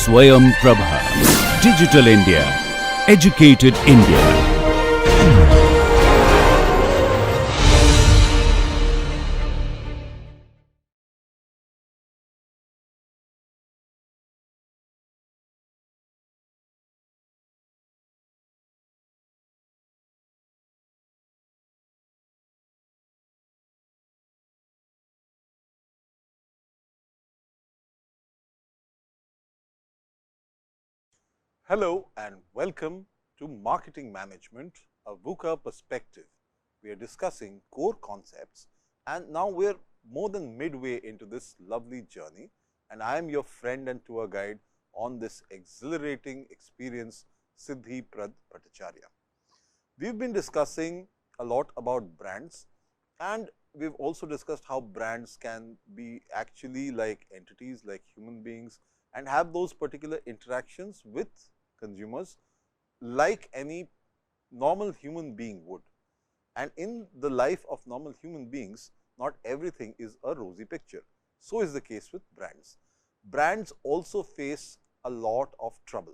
Swayam Prabha. Digital India. Educated India. Hello and welcome to Marketing Management, a VUCA perspective. We are discussing core concepts and now we are more than midway into this lovely journey, and I am your friend and tour guide on this exhilarating experience, Siddhi Bhattacharyya. We have been discussing a lot about brands, and we have also discussed how brands can be actually like entities, like human beings, and have those particular interactions with consumers like any normal human being would. And in the life of normal human beings, not everything is a rosy picture. So is the case with brands. Brands also face a lot of trouble.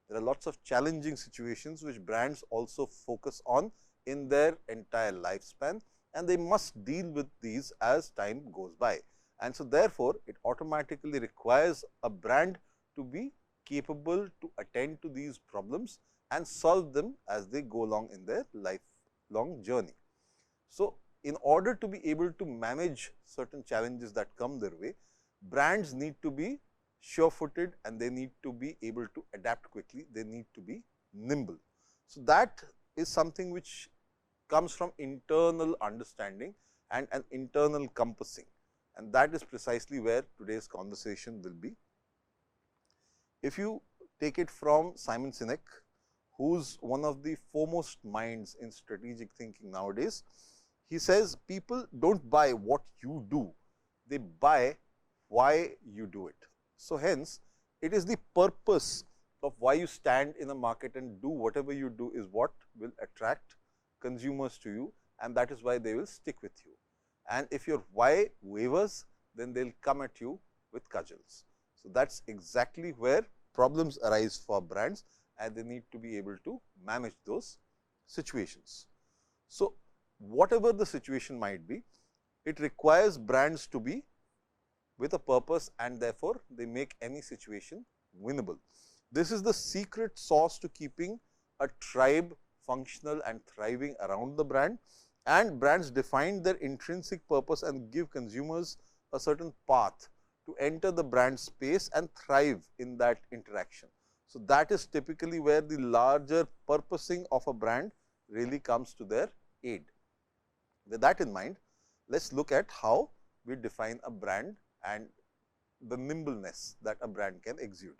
There are lots of challenging situations which brands also focus on in their entire lifespan, and they must deal with these as time goes by. And so therefore, it automatically requires a brand to be capable to attend to these problems and solve them as they go along in their lifelong journey. So, in order to be able to manage certain challenges that come their way, brands need to be sure-footed and they need to be able to adapt quickly, they need to be nimble. So, that is something which comes from internal understanding and an internal compassing, and that is precisely where today's conversation will be. If you take it from Simon Sinek, who is one of the foremost minds in strategic thinking nowadays, he says people do not buy what you do, they buy why you do it. So, hence it is the purpose of why you stand in a market and do whatever you do is what will attract consumers to you, and that is why they will stick with you. And if your why wavers, then they will come at you with cudgels. So, that is exactly where problems arise for brands, and they need to be able to manage those situations. So, whatever the situation might be, it requires brands to be with a purpose, and therefore, they make any situation winnable. This is the secret sauce to keeping a tribe functional and thriving around the brand, and brands define their intrinsic purpose and give consumers a certain path to enter the brand space and thrive in that interaction. So, that is typically where the larger purposing of a brand really comes to their aid. With that in mind, let us look at how we define a brand and the nimbleness that a brand can exude.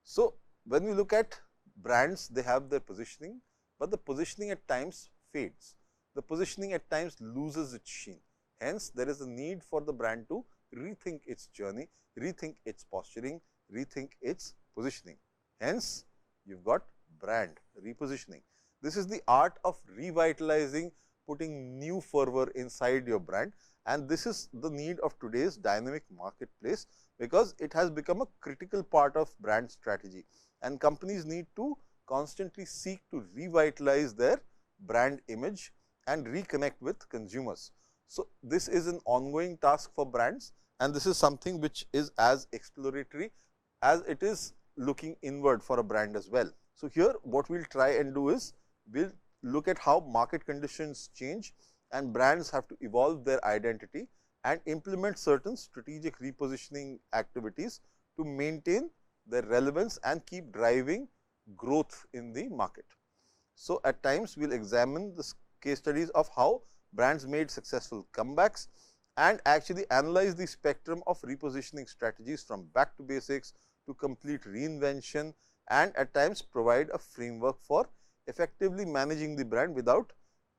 So, when we look at brands, they have their positioning, but the positioning at times fades. The positioning at times loses its sheen. Hence, there is a need for the brand to rethink its journey, rethink its posturing, rethink its positioning. Hence, you have got brand repositioning. This is the art of revitalizing, putting new fervor inside your brand, and this is the need of today's dynamic marketplace, because it has become a critical part of brand strategy, and companies need to constantly seek to revitalize their brand image and reconnect with consumers. So, this is an ongoing task for brands, and this is something which is as exploratory as it is looking inward for a brand as well. So, here what we will try and do is, we will look at how market conditions change and brands have to evolve their identity and implement certain strategic repositioning activities to maintain their relevance and keep driving growth in the market. So, at times we will examine the case studies of how brands made successful comebacks and actually analyze the spectrum of repositioning strategies from back to basics to complete reinvention, and at times provide a framework for effectively managing the brand without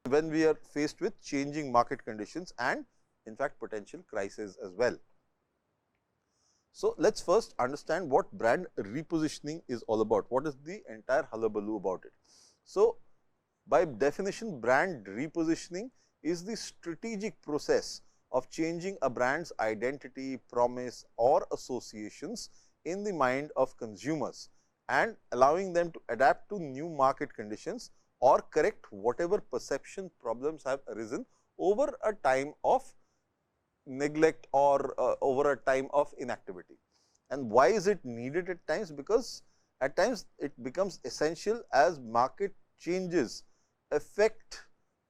when we are faced with changing market conditions and in fact potential crises as well. So, let us first understand what brand repositioning is all about. What is the entire hullabaloo about it? So, by definition, brand repositioning is the strategic process of changing a brand's identity, promise or associations in the mind of consumers and allowing them to adapt to new market conditions or correct whatever perception problems have arisen over a time of neglect or over a time of inactivity. And why is it needed at times? Because at times it becomes essential as market changes affect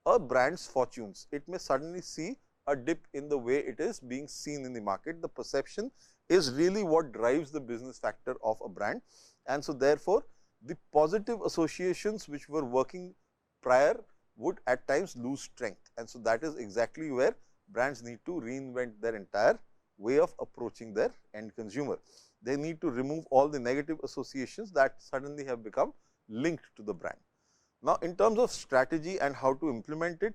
a brand's fortunes. It may suddenly see a dip in the way it is being seen in the market. The perception is really what drives the business factor of a brand. And so, therefore, the positive associations which were working prior would at times lose strength. And so, that is exactly where brands need to reinvent their entire way of approaching their end consumer. They need to remove all the negative associations that suddenly have become linked to the brand. Now, in terms of strategy and how to implement it,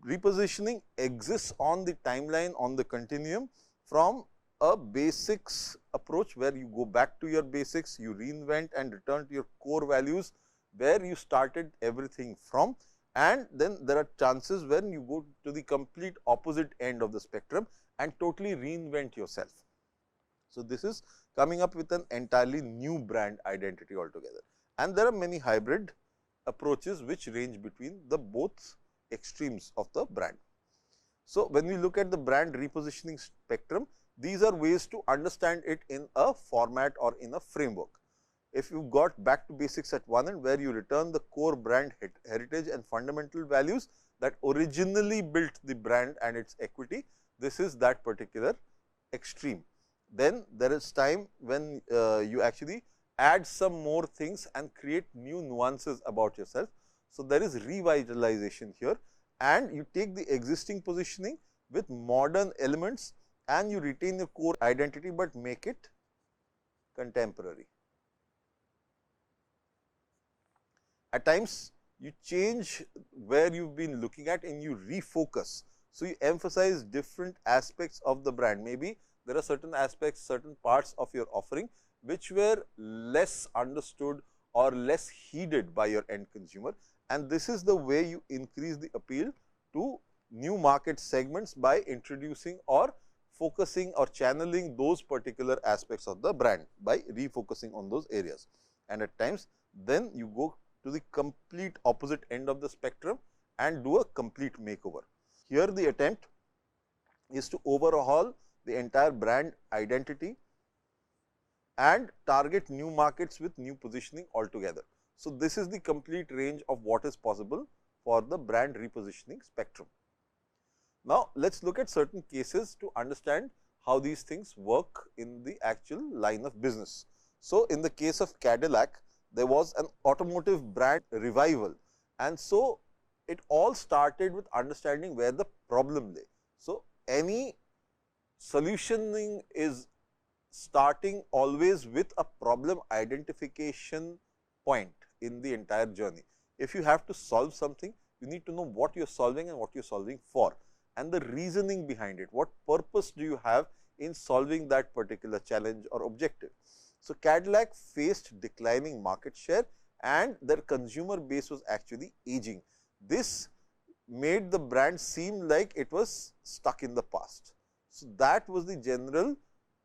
repositioning exists on the timeline, on the continuum from a basics approach where you go back to your basics, you reinvent and return to your core values where you started everything from, and then there are chances when you go to the complete opposite end of the spectrum and totally reinvent yourself. So, this is coming up with an entirely new brand identity altogether, and there are many hybrid approaches which range between the both extremes of the brand. So, when we look at the brand repositioning spectrum, these are ways to understand it in a format or in a framework. If you got back to basics at one end where you return the core brand heritage and fundamental values that originally built the brand and its equity, this is that particular extreme. Then there is time when you actually add some more things and create new nuances about yourself. So, there is revitalization here, and you take the existing positioning with modern elements and you retain your core identity, but make it contemporary. At times you change where you have been looking at and you refocus. So, you emphasize different aspects of the brand. Maybe there are certain aspects, certain parts of your offering which were less understood or less heeded by your end consumer, and this is the way you increase the appeal to new market segments by introducing or focusing or channeling those particular aspects of the brand by refocusing on those areas. And at times then you go to the complete opposite end of the spectrum and do a complete makeover. Here the attempt is to overhaul the entire brand identity and target new markets with new positioning altogether. So, this is the complete range of what is possible for the brand repositioning spectrum. Now, let us look at certain cases to understand how these things work in the actual line of business. So, in the case of Cadillac, there was an automotive brand revival, and so it all started with understanding where the problem lay. So, any solutioning is starting always with a problem identification point in the entire journey. If you have to solve something, you need to know what you are solving and what you are solving for, and the reasoning behind it. What purpose do you have in solving that particular challenge or objective? So, Cadillac faced declining market share and their consumer base was actually aging. This made the brand seem like it was stuck in the past. So, that was the general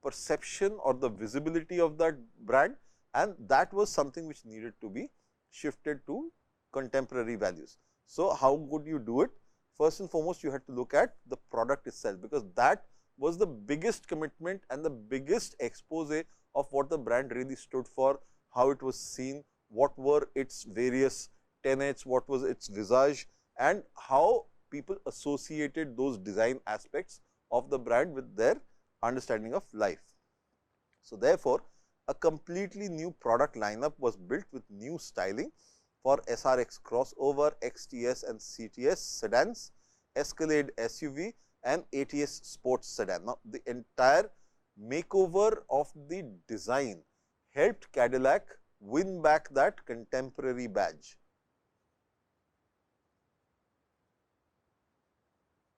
perception or the visibility of that brand, and that was something which needed to be shifted to contemporary values. So, how would you do it? First and foremost, you had to look at the product itself, because that was the biggest commitment and the biggest expose of what the brand really stood for, how it was seen, what were its various tenets, what was its visage, and how people associated those design aspects of the brand with their understanding of life. So, therefore, a completely new product lineup was built with new styling for SRX crossover, XTS and CTS sedans, Escalade SUV and ATS sports sedan. Now, the entire makeover of the design helped Cadillac win back that contemporary badge,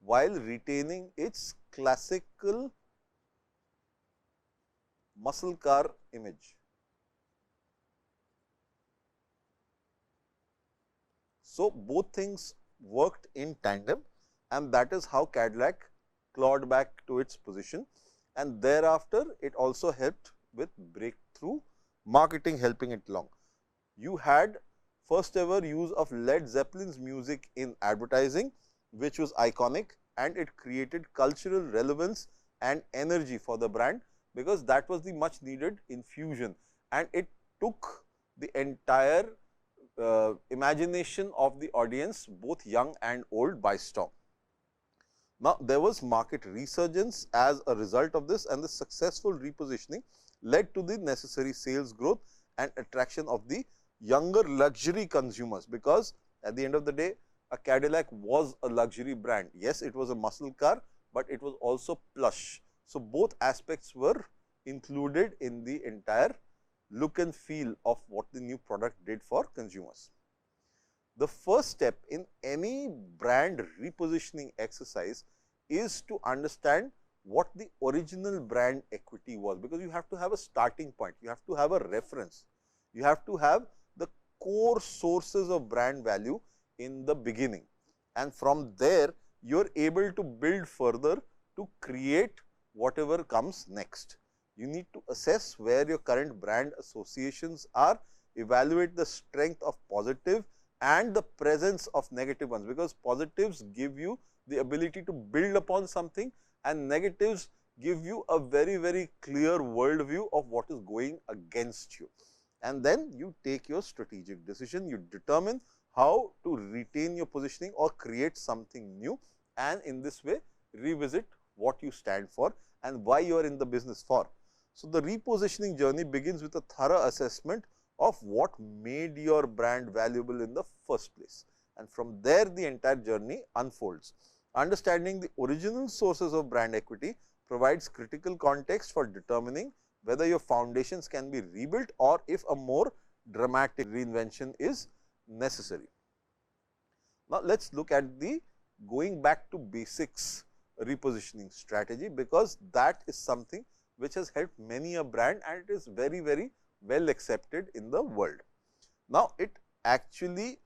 while retaining its classical muscle car image. So, both things worked in tandem, and that is how Cadillac clawed back to its position, and thereafter it also helped with breakthrough marketing helping it along. You had first ever use of Led Zeppelin's music in advertising, which was iconic, and it created cultural relevance and energy for the brand, because that was the much needed infusion, and it took the entire imagination of the audience, both young and old, by storm. Now, there was market resurgence as a result of this, and the successful repositioning led to the necessary sales growth and attraction of the younger luxury consumers, because at the end of the day, a Cadillac was a luxury brand. Yes, it was a muscle car, but it was also plush. So, both aspects were included in the entire look and feel of what the new product did for consumers. The first step in any brand repositioning exercise is to understand what the original brand equity was, because you have to have a starting point, you have to have a reference, you have to have the core sources of brand value in the beginning, and from there you are able to build further to create whatever comes next. You need to assess where your current brand associations are, evaluate the strength of positive and the presence of negative ones, because positives give you the ability to build upon something and negatives give you a very clear world view of what is going against you. And then you take your strategic decision, you determine how to retain your positioning or create something new, and in this way revisit what you stand for and why you are in the business for. So, the repositioning journey begins with a thorough assessment of what made your brand valuable in the first place, and from there the entire journey unfolds. Understanding the original sources of brand equity provides critical context for determining whether your foundations can be rebuilt or if a more dramatic reinvention is necessary. Now, let us look at the going back to basics repositioning strategy, because that is something which has helped many a brand and it is very well accepted in the world. Now, it actually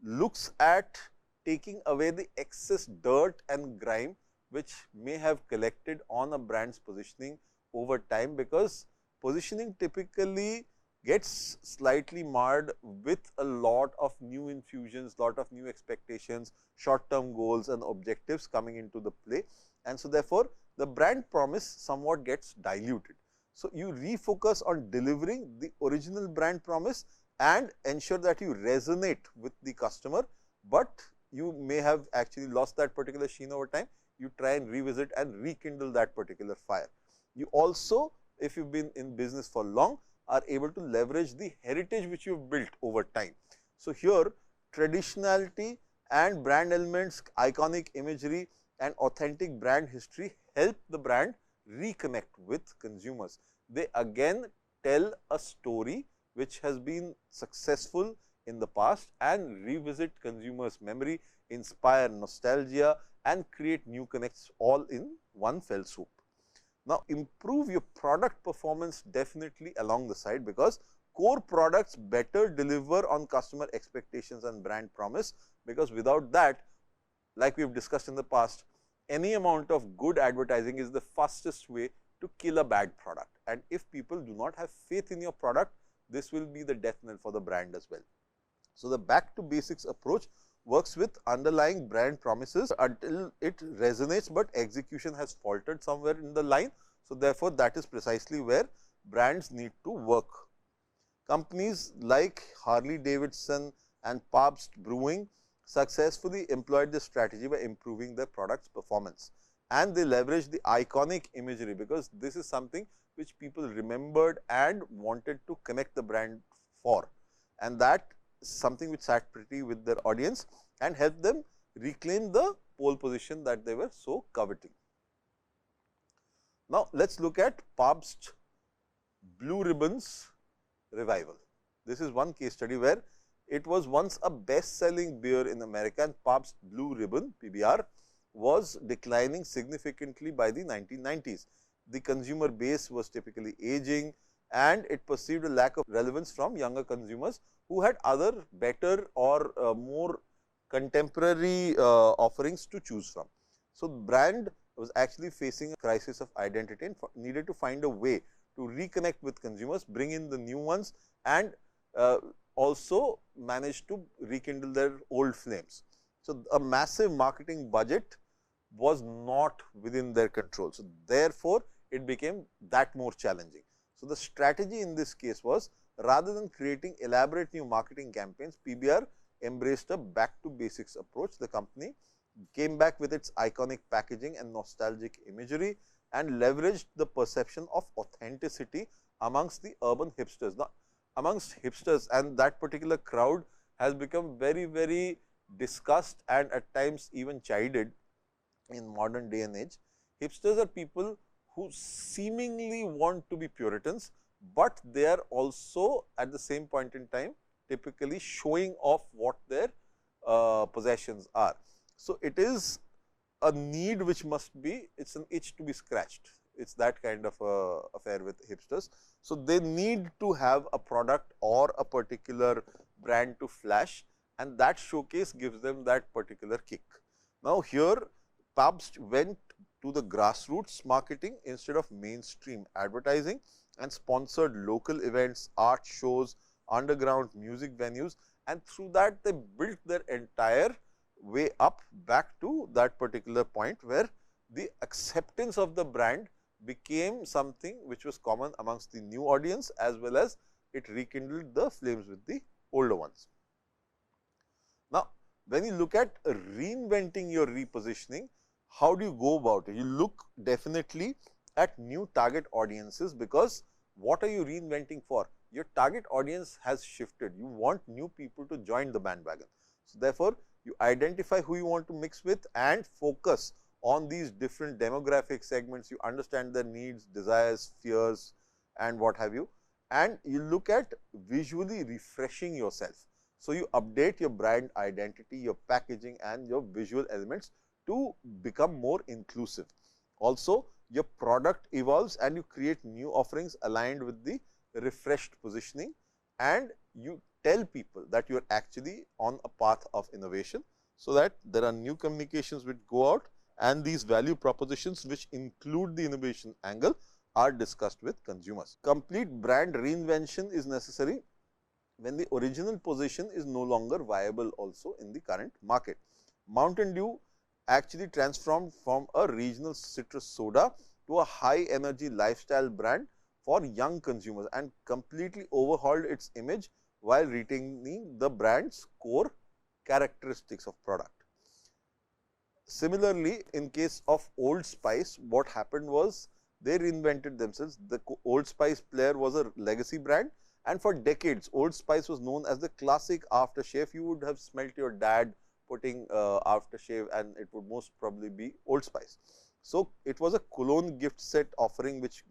looks at taking away the excess dirt and grime which may have collected on a brand's positioning over time, because positioning typically gets slightly marred with a lot of new infusions, lot of new expectations, short term goals and objectives coming into the play, and so therefore, the brand promise somewhat gets diluted. So, you refocus on delivering the original brand promise and ensure that you resonate with the customer, but you may have actually lost that particular sheen over time. You try and revisit and rekindle that particular fire. You also, if you have been in business for long, are able to leverage the heritage which you have built over time. So, here traditionality and brand elements, iconic imagery and authentic brand history help the brand reconnect with consumers. They again tell a story which has been successful in the past and revisit consumers' memory, inspire nostalgia and create new connects all in one fell swoop. Now, improve your product performance definitely along the side, because core products better deliver on customer expectations and brand promise, because without that, like we have discussed in the past, any amount of good advertising is the fastest way to kill a bad product, and if people do not have faith in your product, this will be the death knell for the brand as well. So, the back to basics approach works with underlying brand promises until it resonates, but execution has faltered somewhere in the line. So, therefore, that is precisely where brands need to work. Companies like Harley Davidson and Pabst Brewing successfully employed this strategy by improving their product's performance, and they leveraged the iconic imagery, because this is something which people remembered and wanted to connect the brand for, and that is something which sat pretty with their audience and helped them reclaim the pole position that they were so coveting. Now, let us look at Pabst Blue Ribbon's revival. This is one case study where it was once a best selling beer in America, and Pabst Blue Ribbon PBR was declining significantly by the 1990s. The consumer base was typically aging and it perceived a lack of relevance from younger consumers who had other better or more contemporary offerings to choose from. So, the brand was actually facing a crisis of identity and needed to find a way to reconnect with consumers, bring in the new ones, and also manage to rekindle their old flames. So, a massive marketing budget was not within their control. So, therefore, it became that more challenging. So, the strategy in this case was, rather than creating elaborate new marketing campaigns, PBR embraced a back to basics approach. The company came back with its iconic packaging and nostalgic imagery and leveraged the perception of authenticity amongst the urban hipsters. Now, amongst hipsters, and that particular crowd has become very, very discussed and at times even chided in modern day and age. Hipsters are people who seemingly want to be Puritans, but they are also at the same point in time typically showing off what their possessions are. So, it is a need which must be, it is an itch to be scratched. It is that kind of a affair with hipsters. So, they need to have a product or a particular brand to flash, and that showcase gives them that particular kick. Now, here pubs went to the grassroots marketing instead of mainstream advertising and sponsored local events, art shows, underground music venues, and through that they built their entire way up back to that particular point where the acceptance of the brand became something which was common amongst the new audience, as well as it rekindled the flames with the older ones. Now, when you look at reinventing your repositioning, how do you go about it? You look definitely at new target audiences, because what are you reinventing for? Your target audience has shifted. You want new people to join the bandwagon. So, therefore, you identify who you want to mix with and focus on these different demographic segments. You understand their needs, desires, fears, and what have you, and you look at visually refreshing yourself. So, you update your brand identity, your packaging, and your visual elements to become more inclusive. Also, your product evolves and you create new offerings aligned with the refreshed positioning, and you tell people that you are actually on a path of innovation, so that there are new communications which go out, and these value propositions which include the innovation angle are discussed with consumers. Complete brand reinvention is necessary when the original position is no longer viable also in the current market. Mountain Dew actually transformed from a regional citrus soda to a high energy lifestyle brand for young consumers and completely overhauled its image while retaining the brand's core characteristics of product. Similarly, in case of Old Spice, what happened was they reinvented themselves. The Old Spice player was a legacy brand, and for decades Old Spice was known as the classic aftershave. You would have smelt your dad putting aftershave, and it would most probably be Old Spice. So, it was a cologne gift set offering which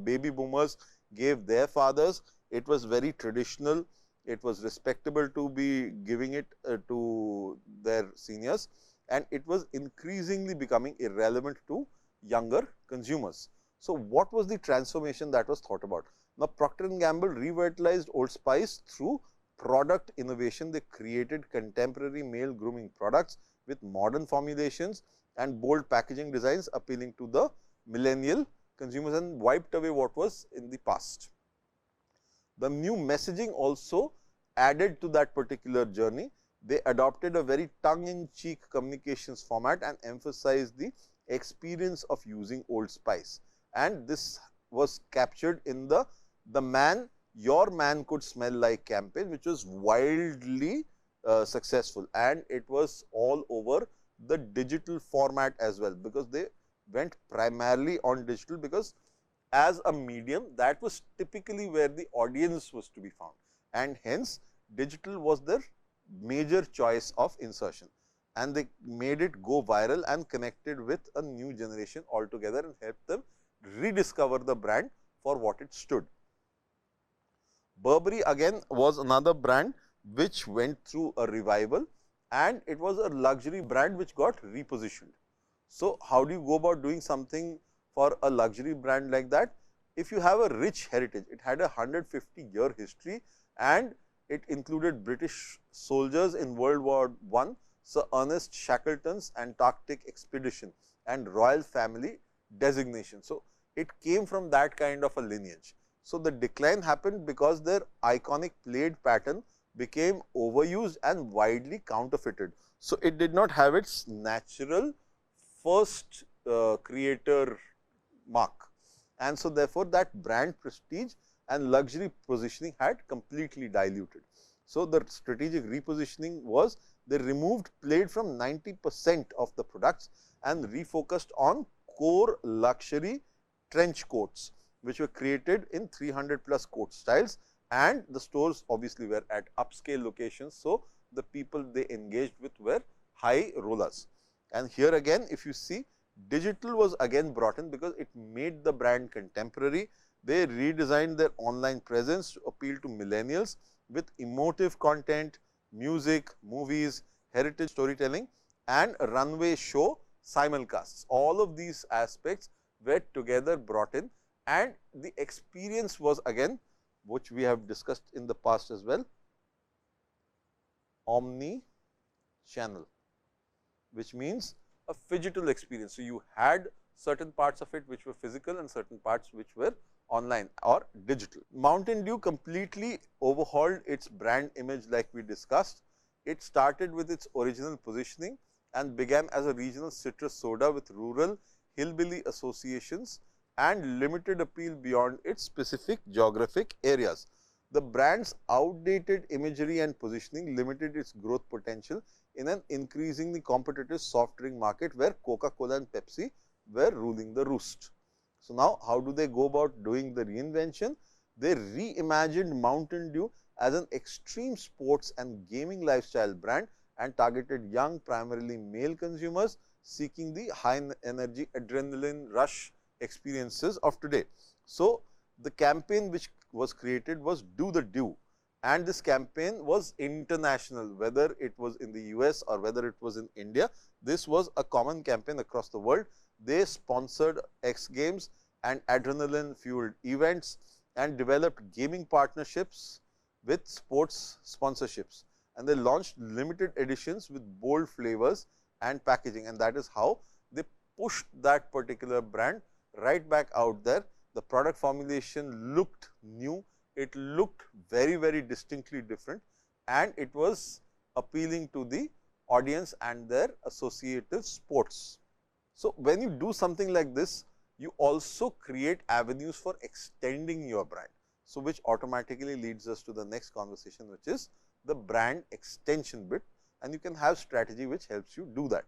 baby boomers gave their fathers. It was very traditional, it was respectable to be giving it to their seniors, and it was increasingly becoming irrelevant to younger consumers. So, what was the transformation that was thought about? Now, Procter & Gamble revitalized Old Spice through product innovation. They created contemporary male grooming products with modern formulations and bold packaging designs appealing to the millennial consumers, and wiped away what was in the past. The new messaging also added to that particular journey. They adopted a very tongue in cheek communications format and emphasized the experience of using Old Spice, and this was captured in the man, your man could smell like campaign, which was wildly successful, and it was all over the digital format as well, because they went primarily on digital, because as a medium that was typically where the audience was to be found, and hence digital was their major choice of insertion, and they made it go viral and connected with a new generation altogether and helped them rediscover the brand for what it stood. Burberry again was another brand which went through a revival, and it was a luxury brand which got repositioned. So, how do you go about doing something for a luxury brand like that? If you have a rich heritage, it had a 150-year history, and it included British soldiers in World War I, Sir Ernest Shackleton's Antarctic expedition, and royal family designation. So, it came from that kind of a lineage. So, the decline happened because their iconic plaid pattern became overused and widely counterfeited. So, it did not have its natural first creator mark, and so therefore, that brand prestige and luxury positioning had completely diluted. So, the strategic repositioning was they removed plaid from 90% of the products and refocused on core luxury trench coats, which were created in 300 plus coat styles, and the stores obviously were at upscale locations. So, the people they engaged with were high rollers. And here again, if you see, digital was again brought in because it made the brand contemporary. They redesigned their online presence to appeal to millennials with emotive content, music, movies, heritage storytelling, and runway show simulcasts. All of these aspects were together brought in, and the experience was again, which we have discussed in the past as well, omni channel, which means a phygital experience. So, you had certain parts of it which were physical and certain parts which were online or digital. Mountain Dew completely overhauled its brand image like we discussed. It started with its original positioning and began as a regional citrus soda with rural hillbilly associations and limited appeal beyond its specific geographic areas. The brand's outdated imagery and positioning limited its growth potential in an increasingly competitive soft drink market where Coca-Cola and Pepsi were ruling the roost. So, now how do they go about doing the reinvention? They reimagined Mountain Dew as an extreme sports and gaming lifestyle brand and targeted young, primarily male consumers seeking the high energy adrenaline rush experiences of today. So, the campaign which was created was Do the Dew, and this campaign was international, whether it was in the US or whether it was in India. This was a common campaign across the world. They sponsored X Games and adrenaline fueled events and developed gaming partnerships with sports sponsorships, and they launched limited editions with bold flavors and packaging, and that is how they pushed that particular brand right back out there. The product formulation looked new, it looked very distinctly different, and it was appealing to the audience and their associative sports. So, when you do something like this, you also create avenues for extending your brand. So, which automatically leads us to the next conversation, which is the brand extension bit, and you can have strategy which helps you do that.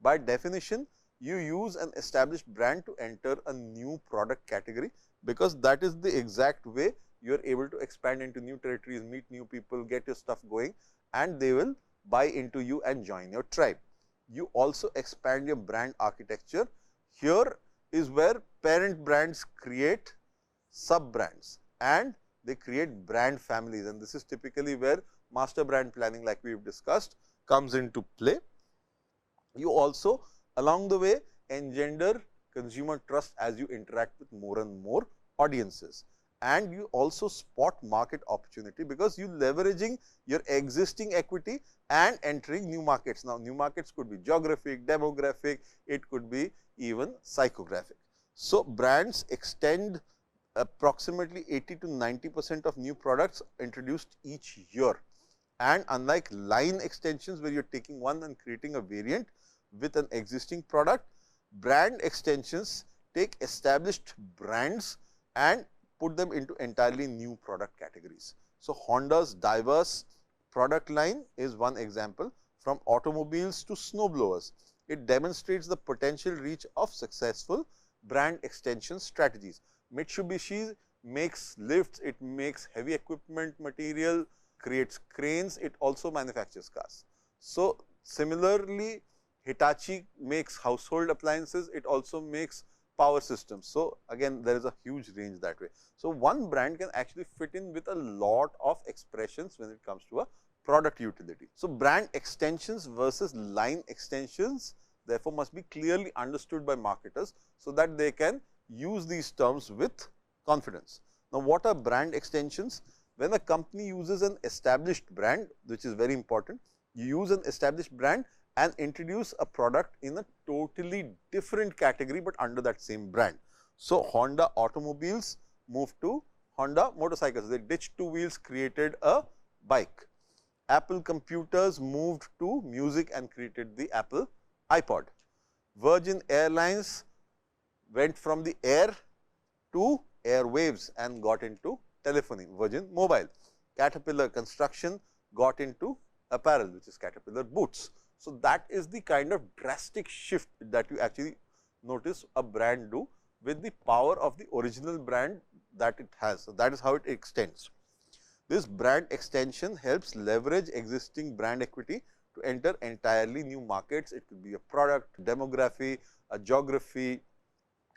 By definition, you use an established brand to enter a new product category, because that is the exact way you are able to expand into new territories, meet new people, get your stuff going, and they will buy into you and join your tribe. You also expand your brand architecture. Here is where parent brands create sub brands and they create brand families, and this is typically where master brand planning, like we have discussed, comes into play. You also along the way engender consumer trust as you interact with more and more audiences, and you also spot market opportunity because you leveraging your existing equity and entering new markets. Now, new markets could be geographic, demographic, it could be even psychographic. So, brands extend approximately 80 to 90% of new products introduced each year, and unlike line extensions where you are taking one and creating a variant with an existing product, brand extensions take established brands and put them into entirely new product categories. So, Honda's diverse product line is one example, from automobiles to snowblowers. It demonstrates the potential reach of successful brand extension strategies. Mitsubishi makes lifts, it makes heavy equipment material, creates cranes, it also manufactures cars. So, similarly, Hitachi makes household appliances, it also makes power systems. So, again there is a huge range that way. So, one brand can actually fit in with a lot of expressions when it comes to a product utility. So, brand extensions versus line extensions therefore must be clearly understood by marketers, so that they can use these terms with confidence. Now, what are brand extensions? When a company uses an established brand, which is very important, you use an established brand and introduce a product in a totally different category, but under that same brand. So, Honda automobiles moved to Honda motorcycles. They ditched two wheels, created a bike. Apple computers moved to music and created the Apple iPod. Virgin Airlines went from the air to airwaves and got into telephony, Virgin Mobile. Caterpillar construction got into apparel, which is Caterpillar boots. So, that is the kind of drastic shift that you actually notice a brand do with the power of the original brand that it has. So, that is how it extends. This brand extension helps leverage existing brand equity to enter entirely new markets. It could be a product, demography, a geography,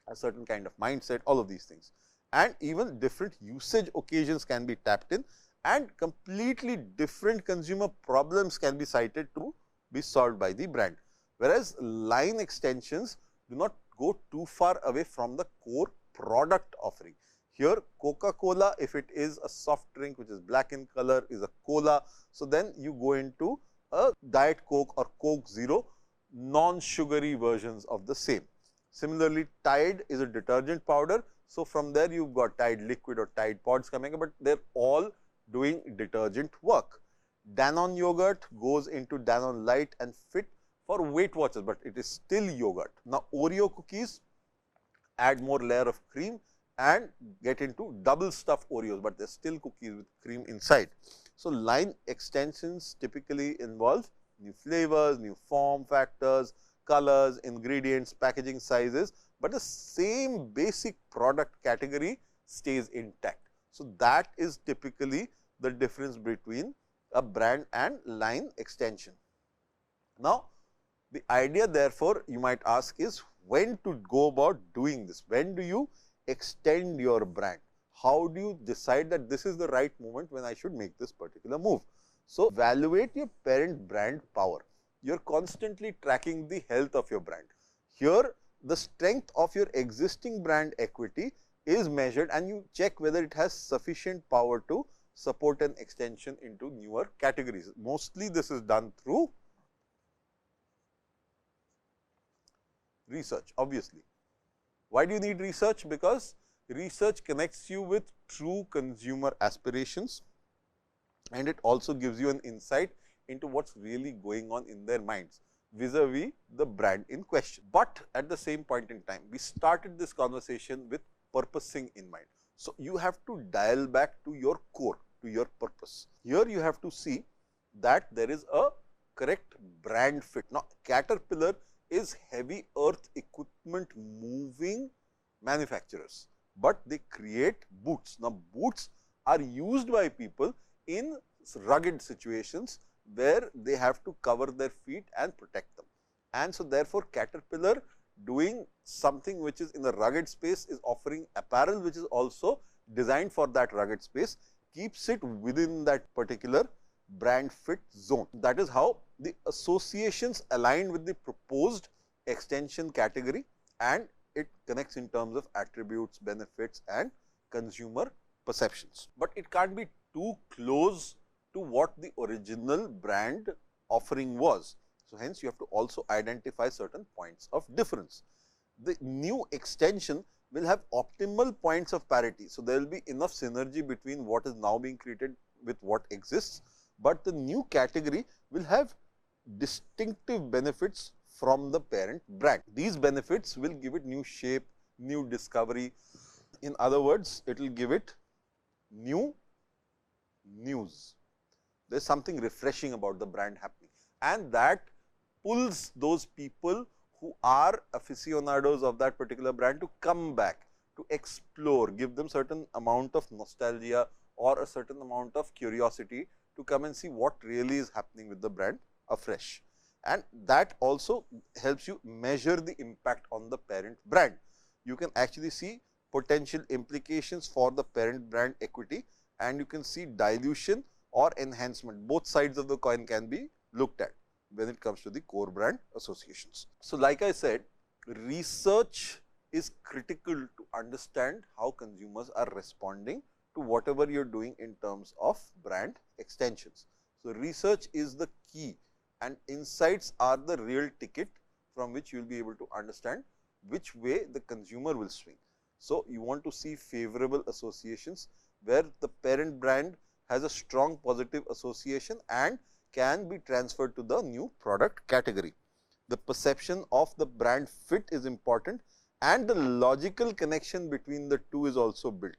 a certain kind of mindset, all of these things. And even different usage occasions can be tapped in, and completely different consumer problems can be cited to be solved by the brand. Whereas, line extensions do not go too far away from the core product offering. Here, Coca-Cola, if it is a soft drink which is black in color, is a cola. So, then you go into a Diet Coke or Coke Zero, non-sugary versions of the same. Similarly, Tide is a detergent powder. So, from there you have got Tide liquid or Tide pods coming up, but they are all doing detergent work. Danone yogurt goes into Danone Light and Fit for Weight Watchers, but it is still yogurt. Now, Oreo cookies add more layer of cream and get into double stuffed Oreos, but they are still cookies with cream inside. So, line extensions typically involve new flavors, new form factors, colors, ingredients, packaging sizes, but the same basic product category stays intact. So, that is typically the difference between a brand and line extension. Now, the idea therefore, you might ask is when to go about doing this? When do you extend your brand? How do you decide that this is the right moment when I should make this particular move? So, evaluate your parent brand power. You are constantly tracking the health of your brand. Here, the strength of your existing brand equity is measured, and you check whether it has sufficient power to support an extension into newer categories. Mostly this is done through research, obviously. Why do you need research? Because research connects you with true consumer aspirations, and it also gives you an insight into what is really going on in their minds vis-a-vis the brand in question. But at the same point in time, we started this conversation with purposing in mind. So, you have to dial back to your core, to your purpose. Here you have to see that there is a correct brand fit. Now, Caterpillar is heavy earth equipment moving manufacturers, but they create boots. Now, boots are used by people in rugged situations where they have to cover their feet and protect them. And so, therefore, Caterpillar doing something which is in the rugged space is offering apparel which is also designed for that rugged space, keeps it within that particular brand fit zone. That is how the associations align with the proposed extension category, and it connects in terms of attributes, benefits and consumer perceptions. But it can't be too close to what the original brand offering was. So, hence you have to also identify certain points of difference. The new extension will have optimal points of parity. So, there will be enough synergy between what is now being created with what exists, but the new category will have distinctive benefits from the parent brand. These benefits will give it new shape, new discovery. In other words, it will give it new news. There is something refreshing about the brand happening, and that pulls those people who are aficionados of that particular brand to come back, to explore, give them certain amount of nostalgia or a certain amount of curiosity to come and see what really is happening with the brand afresh. And that also helps you measure the impact on the parent brand. You can actually see potential implications for the parent brand equity, and you can see dilution or enhancement. Both sides of the coin can be looked at when it comes to the core brand associations. So, like I said, research is critical to understand how consumers are responding to whatever you are doing in terms of brand extensions. So, research is the key, and insights are the real ticket from which you will be able to understand which way the consumer will swing. So, you want to see favorable associations where the parent brand has a strong positive association and can be transferred to the new product category. The perception of the brand fit is important and the logical connection between the two is also built,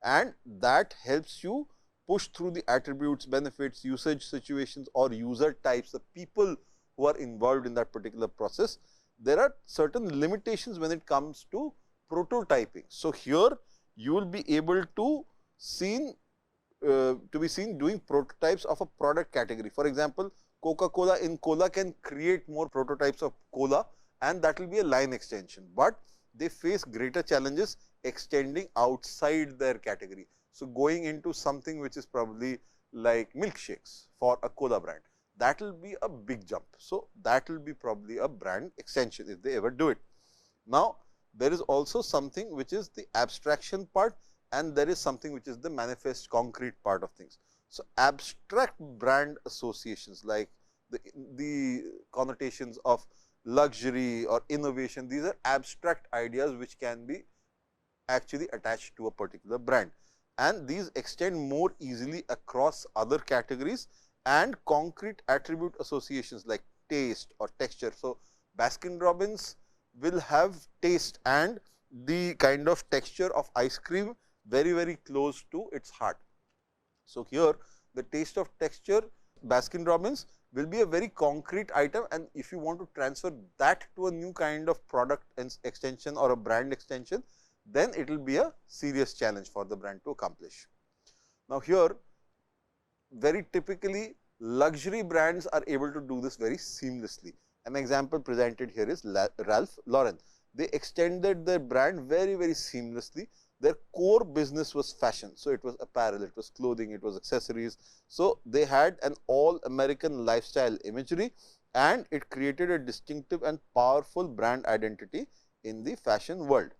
and that helps you push through the attributes, benefits, usage situations or user types, the people who are involved in that particular process. There are certain limitations when it comes to prototyping. So, here you will be able to be seen doing prototypes of a product category. For example, Coca-Cola in cola can create more prototypes of cola and that will be a line extension, but they face greater challenges extending outside their category. So, going into something which is probably like milkshakes for a cola brand, that will be a big jump. So, that will be probably a brand extension if they ever do it. Now, there is also something which is the abstraction part and there is something which is the manifest concrete part of things. So, abstract brand associations like the connotations of luxury or innovation, these are abstract ideas which can be actually attached to a particular brand, and these extend more easily across other categories and concrete attribute associations like taste or texture. So, Baskin Robbins will have taste and the kind of texture of ice cream very close to its heart. So, here the taste of texture Baskin Robbins will be a very concrete item, and if you want to transfer that to a new kind of product extension or a brand extension, then it will be a serious challenge for the brand to accomplish. Now, here very typically luxury brands are able to do this very seamlessly. An example presented here is Ralph Lauren. They extended their brand very seamlessly. Their core business was fashion. So, it was apparel, it was clothing, it was accessories. So, they had an all American lifestyle imagery and it created a distinctive and powerful brand identity in the fashion world.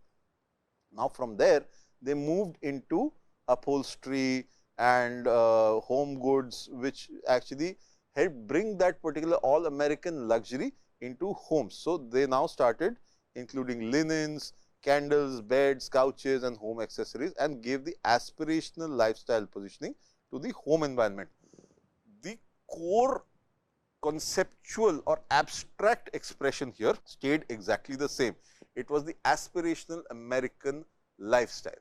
Now, from there they moved into upholstery and home goods, which actually helped bring that particular all American luxury into homes. So, they now started including linens, candles, beds, couches and home accessories and gave the aspirational lifestyle positioning to the home environment. The core conceptual or abstract expression here stayed exactly the same. It was the aspirational American lifestyle.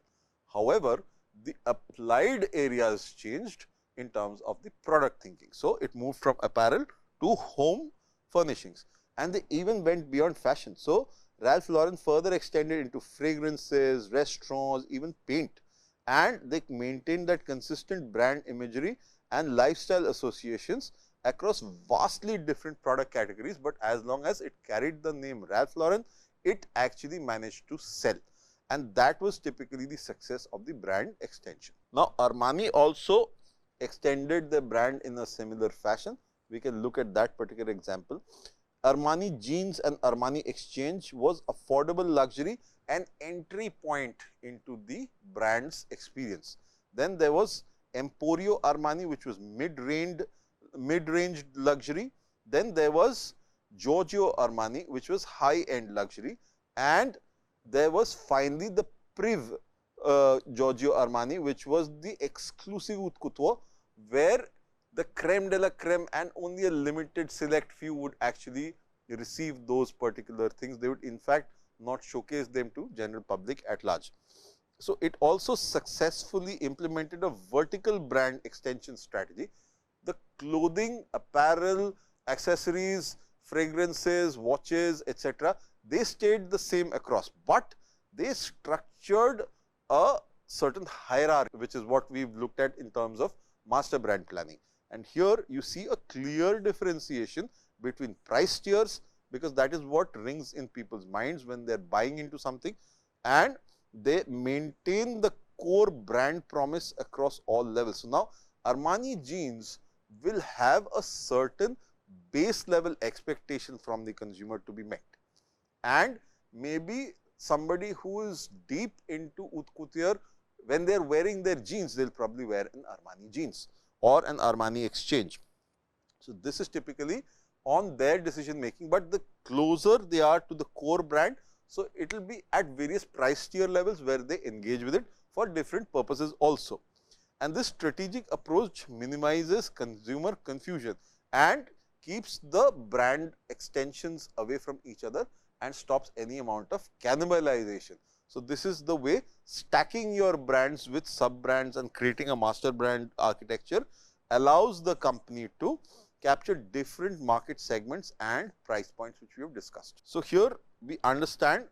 However, the applied areas changed in terms of the product thinking. So, it moved from apparel to home furnishings and they even went beyond fashion. So, Ralph Lauren further extended into fragrances, restaurants, even paint, and they maintained that consistent brand imagery and lifestyle associations across vastly different product categories, but as long as it carried the name Ralph Lauren, it actually managed to sell, and that was typically the success of the brand extension. Now, Armani also extended the brand in a similar fashion. We can look at that particular example. Armani Jeans and Armani Exchange was affordable luxury and entry point into the brand's experience. Then there was Emporio Armani, which was mid-range luxury. Then there was Giorgio Armani, which was high-end luxury, and there was finally the Priv Giorgio Armani, which was the exclusive haute couture, where the creme de la creme and only a limited select few would actually receive those particular things. They would in fact not showcase them to general public at large. So, it also successfully implemented a vertical brand extension strategy. The clothing, apparel, accessories, fragrances, watches, etc., they stayed the same across, but they structured a certain hierarchy, which is what we have looked at in terms of master brand planning. And here you see a clear differentiation between price tiers, because that is what rings in people's minds when they are buying into something, and they maintain the core brand promise across all levels. So, now Armani Jeans will have a certain base level expectation from the consumer to be met, and maybe somebody who is deep into haute couture, when they are wearing their jeans, they will probably wear an Armani Jeans or an Armani Exchange. So, this is typically on their decision making, but the closer they are to the core brand, So, it will be at various price tier levels where they engage with it for different purposes also. And this strategic approach minimizes consumer confusion and keeps the brand extensions away from each other and stops any amount of cannibalization. So, this is the way stacking your brands with sub brands and creating a master brand architecture allows the company to capture different market segments and price points which we have discussed. So, here we understand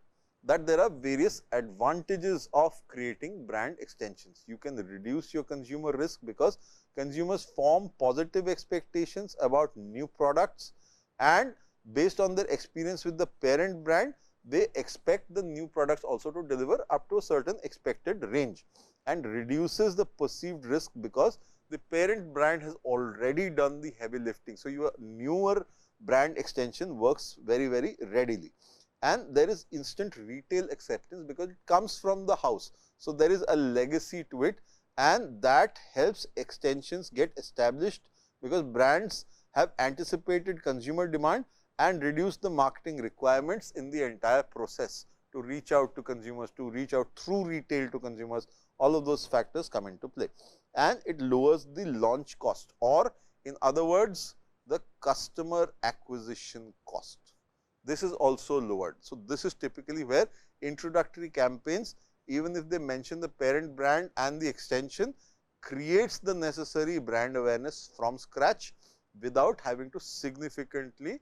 that there are various advantages of creating brand extensions. You can reduce your consumer risk because consumers form positive expectations about new products, and based on their experience with the parent brand, they expect the new products also to deliver up to a certain expected range, and reduces the perceived risk because the parent brand has already done the heavy lifting. So, your newer brand extension works very readily, and there is instant retail acceptance because it comes from the house. So, there is a legacy to it, and that helps extensions get established because brands have anticipated consumer demand and reduce the marketing requirements in the entire process to reach out to consumers, to reach out through retail to consumers. All of those factors come into play, and it lowers the launch cost, or in other words, the customer acquisition cost. This is also lowered. So, this is typically where introductory campaigns, even if they mention the parent brand and the extension, creates the necessary brand awareness from scratch without having to significantly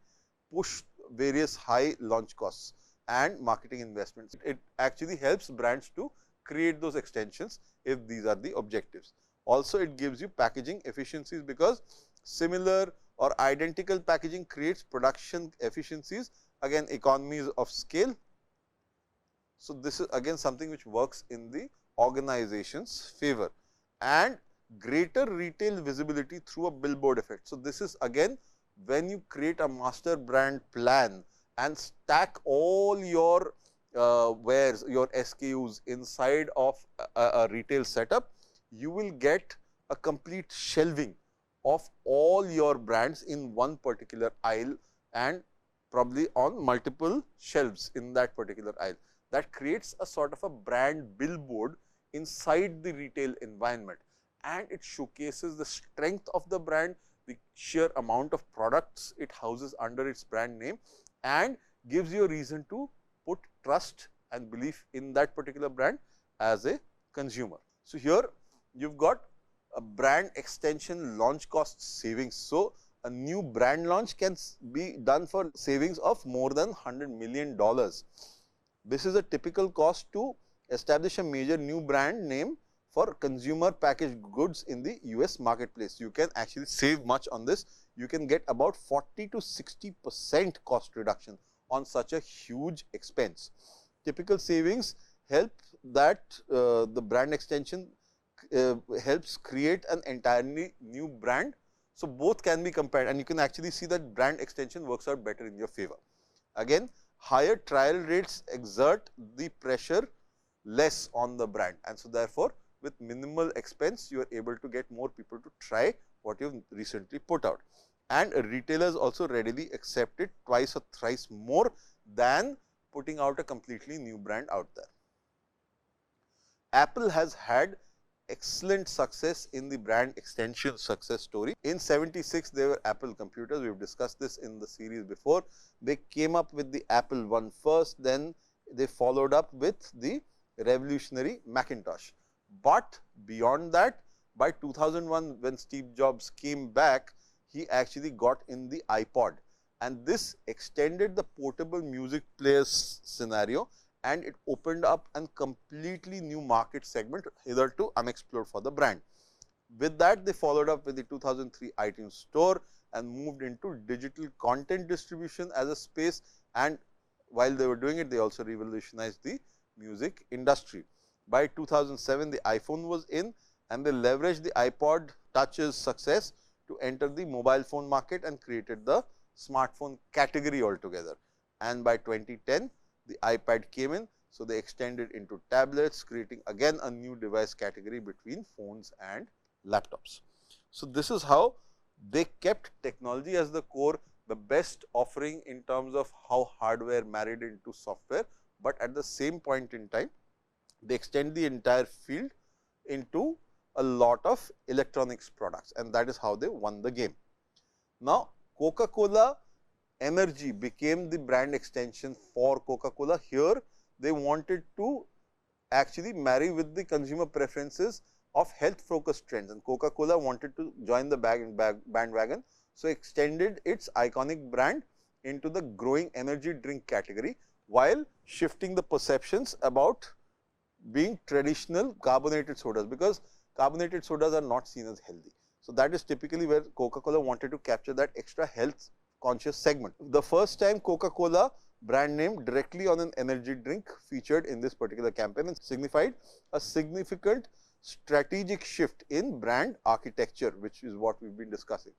push various high launch costs and marketing investments. It actually helps brands to create those extensions if these are the objectives. Also, it gives you packaging efficiencies because similar or identical packaging creates production efficiencies, again economies of scale. So, this is again something which works in the organization's favor, and greater retail visibility through a billboard effect. So, this is again when you create a master brand plan and stack all your wares, your SKUs inside of a retail setup, you will get a complete shelving of all your brands in one particular aisle and probably on multiple shelves in that particular aisle. That creates a sort of a brand billboard inside the retail environment, and it showcases the strength of the brand, the sheer amount of products it houses under its brand name, and gives you a reason to put trust and belief in that particular brand as a consumer. So, here you have got a brand extension launch cost savings. So, a new brand launch can be done for savings of more than $100 million. This is a typical cost to establish a major new brand name for consumer packaged goods in the US marketplace. You can actually save much on this. You can get about 40 to 60% cost reduction on such a huge expense. Typical savings help that the brand extension helps create an entirely new brand. So, both can be compared, and you can actually see that brand extension works out better in your favor. Again, higher trial rates exert the pressure less on the brand, and so therefore, with minimal expense you are able to get more people to try what you have recently put out, and retailers also readily accept it twice or thrice more than putting out a completely new brand out there. Apple has had excellent success in the brand extension success story. In 76, they were Apple computers. We have discussed this in the series before. They came up with the Apple I first, then they followed up with the revolutionary Macintosh. But beyond that, by 2001, when Steve Jobs came back, he actually got in the iPod, and this extended the portable music players scenario, and it opened up a completely new market segment hitherto unexplored for the brand. With that, they followed up with the 2003 iTunes Store and moved into digital content distribution as a space, and while they were doing it, they also revolutionized the music industry. By 2007, the iPhone was in, and they leveraged the iPod Touch's success to enter the mobile phone market and created the smartphone category altogether. And by 2010, the iPad came in, so they extended into tablets, creating again a new device category between phones and laptops. So, this is how they kept technology as the core, the best offering in terms of how hardware married into software but at the same point in time they extend the entire field into a lot of electronics products, and that is how they won the game. Now, Coca-Cola Energy became the brand extension for Coca-Cola. Here they wanted to actually marry with the consumer preferences of health focused trends, and Coca-Cola wanted to join the bandwagon. So, extended its iconic brand into the growing energy drink category, while shifting the perceptions about being traditional carbonated sodas, because carbonated sodas are not seen as healthy. So, that is typically where Coca-Cola wanted to capture that extra health conscious segment. The first time Coca-Cola brand name directly on an energy drink featured in this particular campaign and signified a significant strategic shift in brand architecture, which is what we have been discussing.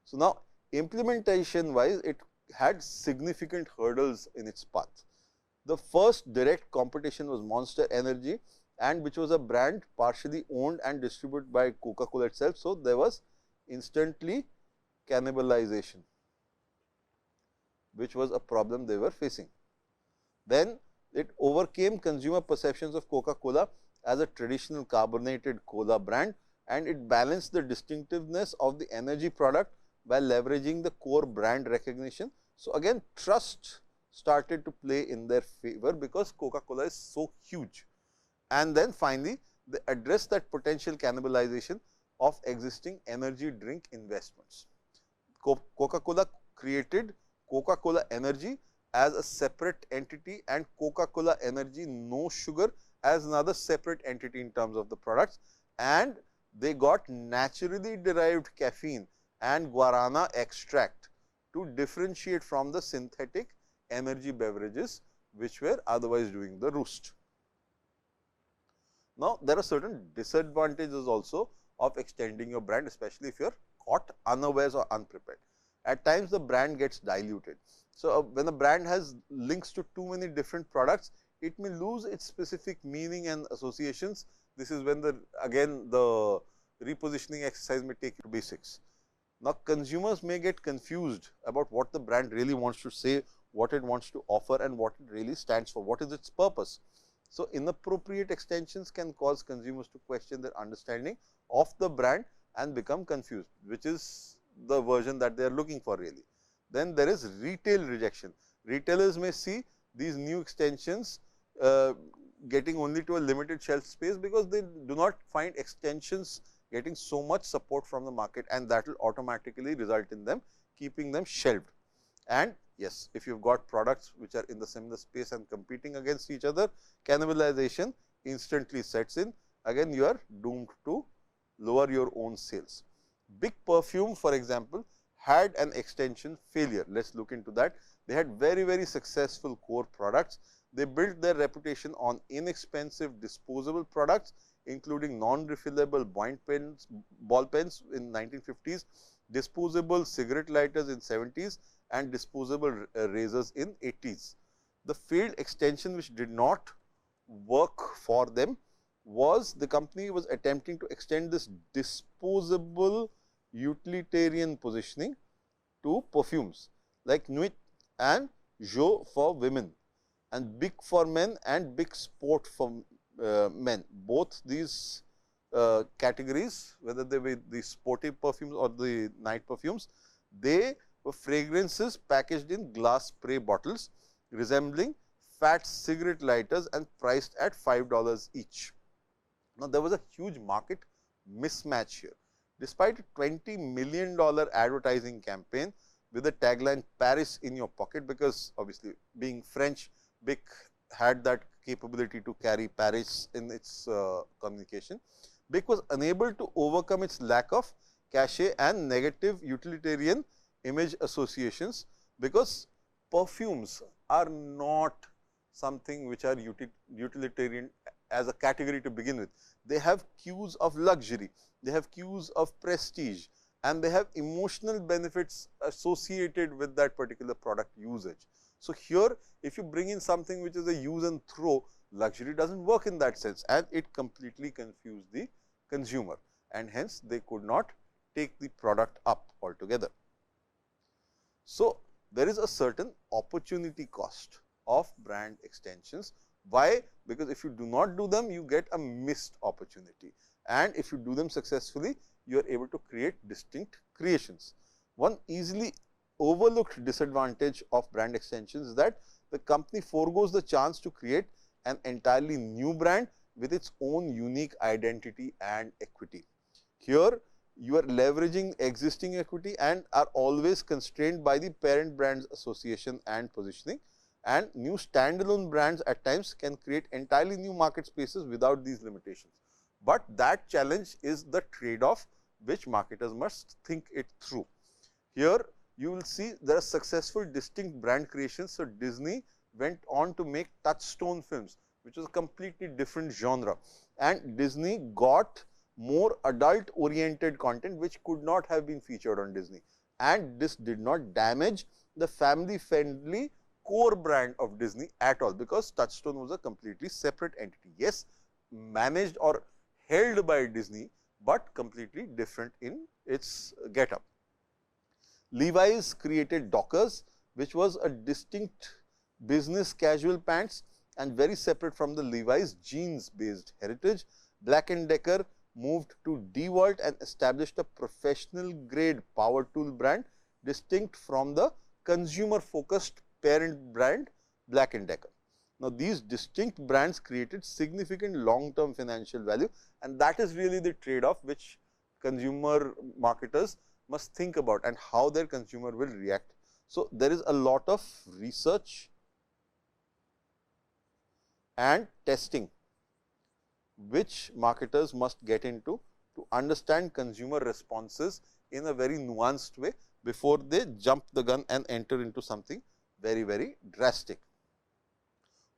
So, now implementation wise, it had significant hurdles in its path. The first direct competition was Monster Energy, and which was a brand partially owned and distributed by Coca-Cola itself. So, there was instantly cannibalization, which was a problem they were facing. Then it overcame consumer perceptions of Coca-Cola as a traditional carbonated cola brand, and it balanced the distinctiveness of the energy product by leveraging the core brand recognition. So, again trust started to play in their favor because Coca-Cola is so huge. And then finally, they address that potential cannibalization of existing energy drink investments. Coca-Cola created Coca-Cola Energy as a separate entity and Coca-Cola Energy No Sugar as another separate entity in terms of the products, and they got naturally derived caffeine and guarana extract to differentiate from the synthetic energy beverages which were otherwise doing the roost. Now, there are certain disadvantages also of extending your brand, especially if you are caught unawares or unprepared. At times the brand gets diluted. So, when a brand has links to too many different products, it may lose its specific meaning and associations. This is when the repositioning exercise may take you to basics. Now, consumers may get confused about what the brand really wants to say, what it wants to offer, and what it really stands for, what is its purpose. So, inappropriate extensions can cause consumers to question their understanding of the brand and become confused, which is the version that they are looking for really. Then there is retail rejection. Retailers may see these new extensions getting only to a limited shelf space because they do not find extensions getting so much support from the market, and that will automatically result in them keeping them shelved. And yes, if you have got products which are in the similar space and competing against each other, cannibalization instantly sets in. Again, you are doomed to lower your own sales. Big Perfume, for example, had an extension failure. Let us look into that. They had very successful core products. They built their reputation on inexpensive disposable products, including non-refillable ball pens in 1950s, disposable cigarette lighters in 70s, and disposable razors in 80s. The failed extension which did not work for them was the company was attempting to extend this disposable utilitarian positioning to perfumes like Nuit and Jo for women, and Big for men and Big Sport for men. Both these categories, whether they were the sporty perfumes or the night perfumes, they were fragrances packaged in glass spray bottles resembling fat cigarette lighters and priced at $5 each. Now, there was a huge market mismatch here. Despite a $20 million advertising campaign with the tagline Paris in your pocket, because obviously being French, Bic had that capability to carry Paris in its communication, Bic was unable to overcome its lack of cachet and negative utilitarian image associations, because perfumes are not something which are utilitarian as a category to begin with. They have cues of luxury, they have cues of prestige, and they have emotional benefits associated with that particular product usage. So, here if you bring in something which is a use and throw, luxury does not work in that sense, and it completely confused the consumer, and hence they could not take the product up altogether. So, there is a certain opportunity cost of brand extensions. Why? Because if you do not do them, you get a missed opportunity, and if you do them successfully, you are able to create distinct creations. One easily overlooked disadvantage of brand extensions is that the company forgoes the chance to create an entirely new brand with its own unique identity and equity. Here, you are leveraging existing equity and are always constrained by the parent brand's association and positioning, and new standalone brands at times can create entirely new market spaces without these limitations. But that challenge is the trade-off which marketers must think it through. Here, you will see there are successful distinct brand creations. So, Disney went on to make Touchstone films, which was a completely different genre, and Disney got more adult oriented content which could not have been featured on Disney, and this did not damage the family friendly core brand of Disney at all, because Touchstone was a completely separate entity. Yes, managed or held by Disney, but completely different in its getup. Levi's created Dockers, which was a distinct business casual pants and very separate from the Levi's jeans based heritage. Black & Decker moved to DeWalt and established a professional grade power tool brand distinct from the consumer focused parent brand Black & Decker. Now, these distinct brands created significant long term financial value, and that is really the trade off which consumer marketers must think about and how their consumer will react. So, there is a lot of research and testing which marketers must get into to understand consumer responses in a very nuanced way before they jump the gun and enter into something very, very drastic.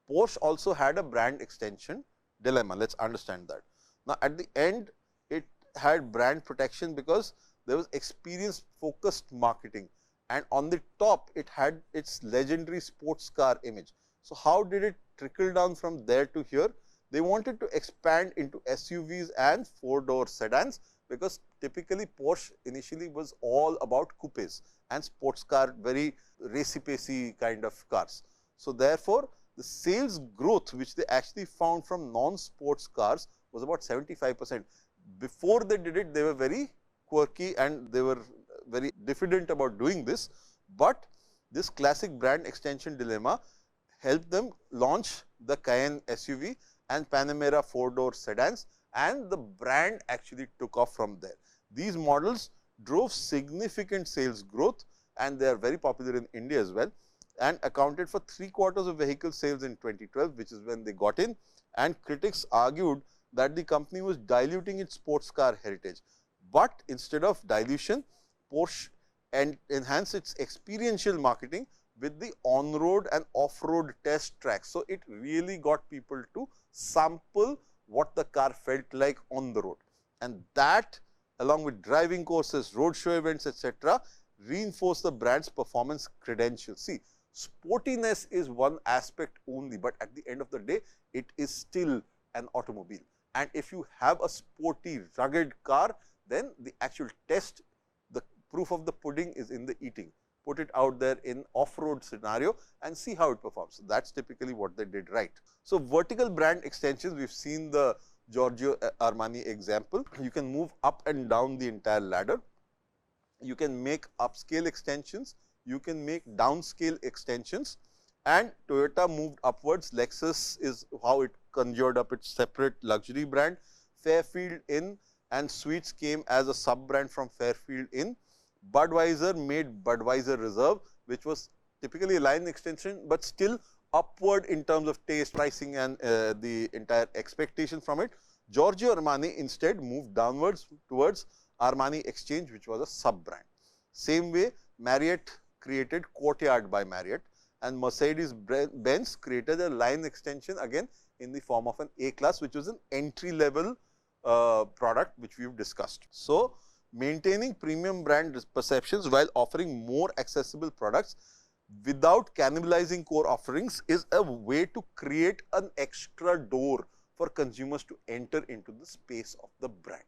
Porsche also had a brand extension dilemma. Let us understand that. Now, at the end, it had brand protection because there was experience focused marketing, and on the top it had its legendary sports car image. So, how did it trickle down from there to here? They wanted to expand into SUVs and 4-door sedans, because typically Porsche initially was all about coupes and sports car, very racy-pacey kind of cars. So, therefore, the sales growth which they actually found from non-sports cars was about 75%. Before they did it, they were very quirky and they were very diffident about doing this, but this classic brand extension dilemma helped them launch the Cayenne SUV and Panamera 4-door sedans, and the brand actually took off from there. These models drove significant sales growth, and they are very popular in India as well, and accounted for 3/4 of vehicle sales in 2012, which is when they got in, and critics argued that the company was diluting its sports car heritage. But instead of dilution, Porsche enhanced its experiential marketing with the on-road and off-road test tracks. So, it really got people to sample what the car felt like on the road, and that along with driving courses, roadshow events, etc., reinforce the brand's performance credentials. See, sportiness is one aspect only, but at the end of the day, it is still an automobile. And if you have a sporty, rugged car, then the actual test, the proof of the pudding is in the eating. Put it out there in off-road scenario and see how it performs. So, that is typically what they did right. So, vertical brand extensions, we have seen the Giorgio Armani example. You can move up and down the entire ladder. You can make upscale extensions, you can make downscale extensions, and Toyota moved upwards. Lexus is how it conjured up its separate luxury brand. Fairfield Inn and Suites came as a sub brand from Fairfield Inn. Budweiser made Budweiser Reserve, which was typically a line extension, but still upward in terms of taste, pricing, and the entire expectation from it. Giorgio Armani instead moved downwards towards Armani Exchange, which was a sub brand. Same way, Marriott created Courtyard by Marriott, and Mercedes Benz created a line extension again in the form of an A class, which was an entry level product which we have discussed. So, maintaining premium brand perceptions while offering more accessible products without cannibalizing core offerings is a way to create an extra door for consumers to enter into the space of the brand.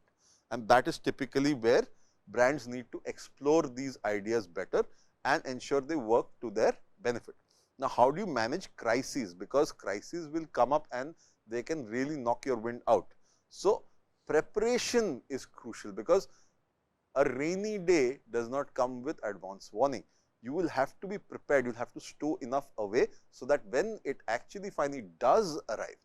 And that is typically where brands need to explore these ideas better and ensure they work to their benefit. Now, how do you manage crises? Because crises will come up and they can really knock your wind out. So, preparation is crucial, because a rainy day does not come with advance warning. You will have to be prepared, you will have to stow enough away, so that when it actually finally does arrive,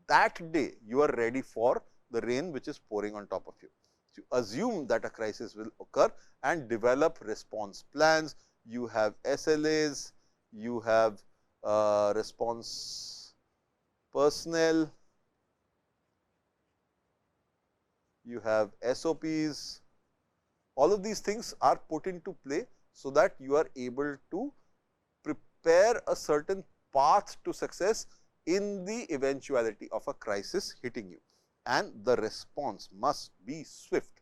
that day you are ready for the rain which is pouring on top of you. To assume that a crisis will occur and develop response plans. You have SLAs, you have response personnel, you have SOPs. All of these things are put into play, so that you are able to prepare a certain path to success in the eventuality of a crisis hitting you, and the response must be swift.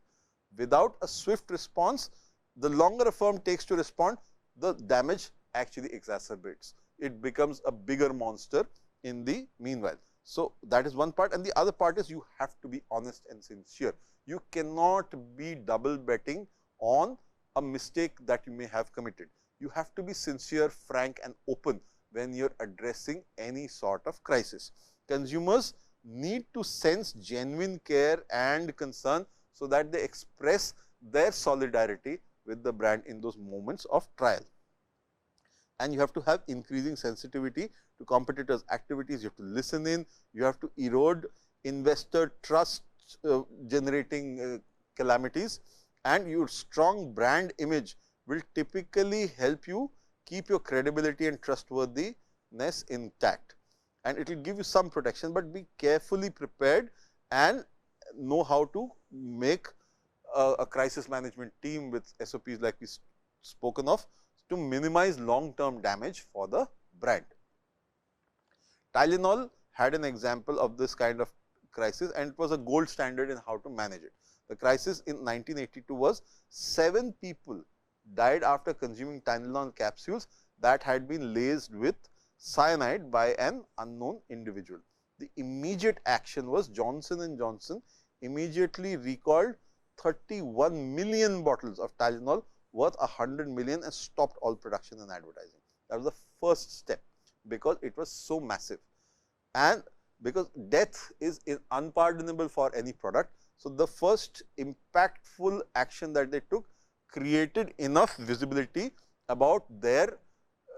Without a swift response, the longer a firm takes to respond, the damage actually exacerbates. It becomes a bigger monster in the meanwhile. So, that is one part, and the other part is you have to be honest and sincere. You cannot be double betting on a mistake that you may have committed. You have to be sincere, frank and open when you are addressing any sort of crisis. Consumers need to sense genuine care and concern, so that they express their solidarity with the brand in those moments of trial. And you have to have increasing sensitivity to competitors' activities. You have to listen in, you have to erode investor trust generating calamities, and your strong brand image will typically help you keep your credibility and trustworthiness intact, and it will give you some protection, but be carefully prepared and know how to make a crisis management team with SOPs like we spoken of, to minimize long term damage for the brand. Tylenol had an example of this kind of crisis, and it was a gold standard in how to manage it. The crisis in 1982 was 7 people died after consuming Tylenol capsules that had been laced with cyanide by an unknown individual. The immediate action was Johnson & Johnson immediately recalled 31 million bottles of Tylenol worth 100 million and stopped all production and advertising. That was the first step, because it was so massive, and because death is unpardonable for any product. So, the first impactful action that they took created enough visibility about their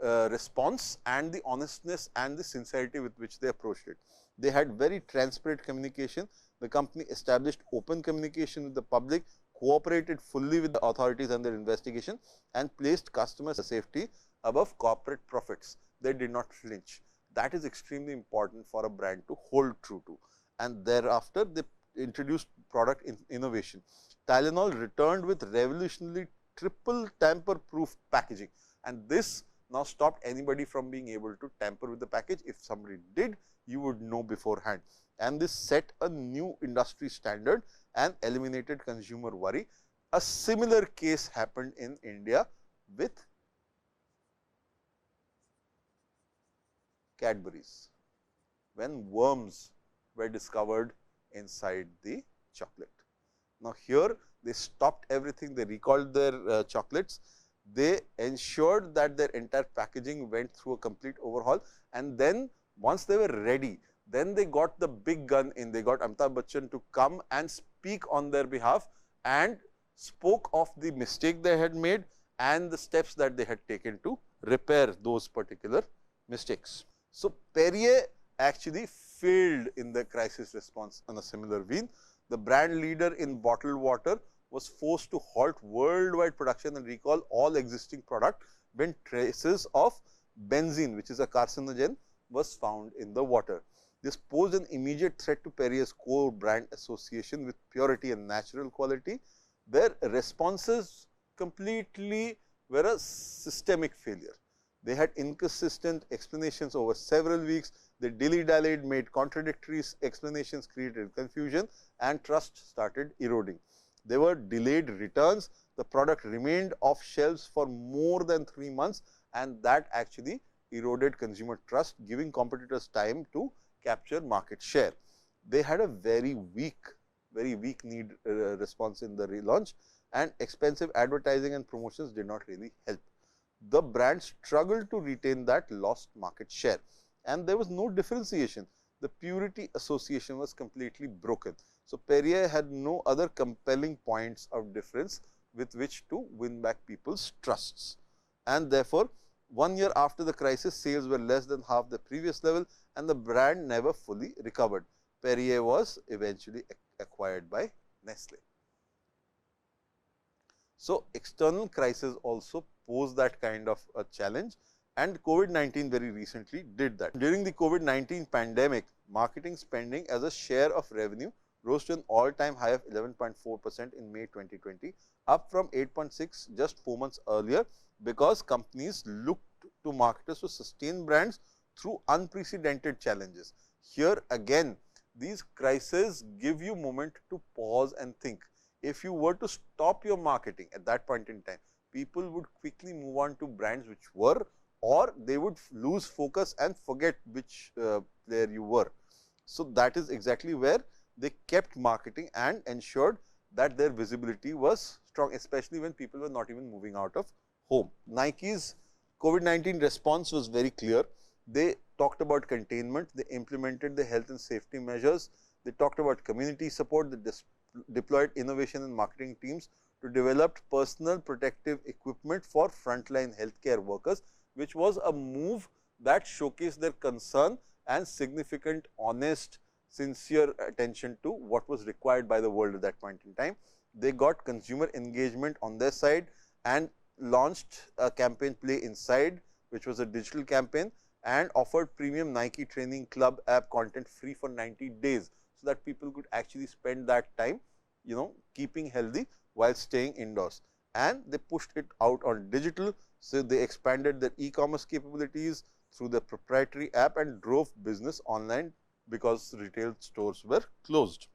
response and the honestness and the sincerity with which they approached it. They had very transparent communication. The company established open communication with the public, cooperated fully with the authorities and their investigation, and placed customer safety above corporate profits. They did not flinch. That is extremely important for a brand to hold true to. And thereafter, they introduced product innovation. Tylenol returned with revolutionary triple tamper proof packaging, and this now stopped anybody from being able to tamper with the package. If somebody did, you would know beforehand, and this set a new industry standard and eliminated consumer worry. A similar case happened in India with Cadbury's, when worms were discovered inside the chocolate. Now, here they stopped everything, they recalled their chocolates, they ensured that their entire packaging went through a complete overhaul, and then once they were ready, then they got the big gun in. They got Amitabh Bachchan to come and speak on their behalf, and spoke of the mistake they had made and the steps that they had taken to repair those particular mistakes. So, Perrier actually failed in the crisis response on a similar vein. The brand leader in bottled water was forced to halt worldwide production and recall all existing product when traces of benzene, which is a carcinogen, was found in the water. This posed an immediate threat to Perrier's core brand association with purity and natural quality. Their responses completely were a systemic failure. They had inconsistent explanations over several weeks. They dilly-dallied, made contradictory explanations, created confusion, and trust started eroding. There were delayed returns. The product remained off shelves for more than 3 months, and that actually eroded consumer trust, giving competitors time to capture market share. They had a very weak need response in the relaunch, and expensive advertising and promotions did not really help. the brand struggled to retain that lost market share, and there was no differentiation. The purity association was completely broken. So, Perrier had no other compelling points of difference with which to win back people's trusts, and therefore, 1 year after the crisis, sales were less than half the previous level and the brand never fully recovered. Perrier was eventually acquired by Nestle. So, external crisis also pose that kind of a challenge, and COVID-19 very recently did that. During the COVID-19 pandemic, marketing spending as a share of revenue rose to an all-time high of 11.4% in May 2020, up from 8.6 just 4 months earlier, because companies looked to marketers to sustain brands through unprecedented challenges. Here again, these crises give you moment to pause and think. If you were to stop your marketing at that point in time, people would quickly move on to brands which were, or they would lose focus and forget which player you were. So, that is exactly where they kept marketing and ensured that their visibility was strong, especially when people were not even moving out of home. Nike's COVID-19 response was very clear. They talked about containment, they implemented the health and safety measures, they talked about community support, they deployed innovation and marketing teams to develop personal protective equipment for frontline healthcare workers, which was a move that showcased their concern and significant, honest, sincere attention to what was required by the world at that point in time. They got consumer engagement on their side and launched a campaign Play Inside, which was a digital campaign, and offered premium Nike Training Club app content free for 90 days, so that people could actually spend that time, keeping healthy while staying indoors. And they pushed it out on digital. So, they expanded their e-commerce capabilities through their proprietary app and drove business online because retail stores were closed.